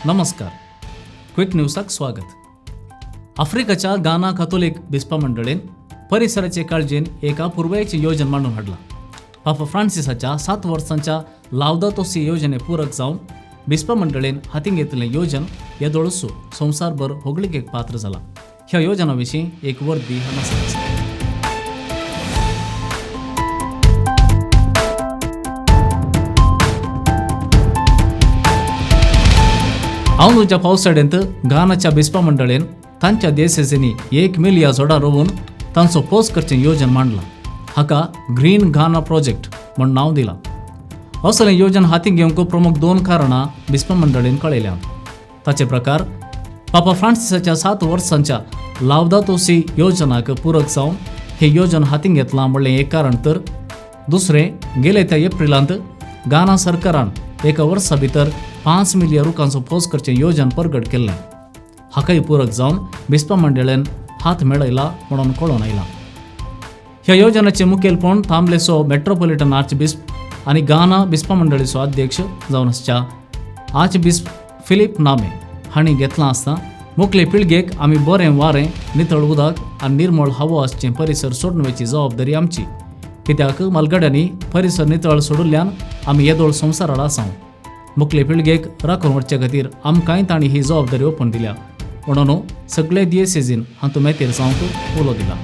नमस्कार. क्विक न्यूजाक स्वागत. आफ्रिकाच्या गाना कॅथोलिक बिस्पा मंडळीन परिसराचे काळजीन एका पुरवायची योजना मांडून हाडला. पापा फ्रांसिसाच्या 7 वर्सांच्या लावदातो सी योजने पूरक जावन बिस्पा मंडळीन हातीन घेतलें योजन येदोळसू संवसारभर होगळीकेक पात्र जाला. ह्या योजना विशीं एक वर्दी हांगासर आसा. हांव तुज्या पावसाळ्यांत गानाच्या बिस्पा मंडळीन तांच्या देसांनी 1 मील ह्या झाडां रोवन तांचो पोस करचें योजन मांडलां. हाका ग्रीन गाना प्रोजेक्ट म्हूण नांव दिलां. असलें योजन हातीक घेवंक प्रमुख 2 कारणां बिस्पा मंडळीन कळयल्यात. ताचे प्रकार पापा फ्रांसिसाच्या 7 वर्सांच्या लावदातो सी योजनाक पूरक जावन हें योजन हातीक घेतलां म्हणलें एक कारण, तर दुसरें गेले त्या एप्रिलांत गाना सरकारान एका वर्सा भितर 5 मिलियन रुपयांचो पोस करचें योजन प्रगट केल्लें. हाकाय पूरक जावन बिस्पा मंडळान हात मेळयला म्हणून कळोवन आयलां. ह्या योजनेचें मुखेलपण तांबलेचो मेट्रोपॉलिटन आर्चबिस्प आनी गाना बिस्पा मंडळीचो अध्यक्ष जावन आसच्या आर्चबिस्प फिलीप नामे हांणी घेतलां आसता मुखेल पिळगेक आमी बरें वारें, नितळ उदक आनी निर्मळ हवो आसचें परिसर सोडून वयची जबाबदारी आमची. कित्याक मालगाड्यांनी परिसर नितळ सोडिल्ल्यान आमी येदोळ संवसारांत आसात. मुखेल पिळगेक राखून व्हरचे खातीर आमकांय तांणी ही जबाबदारी ओपून दिल्या म्हणून सगळे दियेसेसीन हातूंत मेतेर जावंक उलो दिला.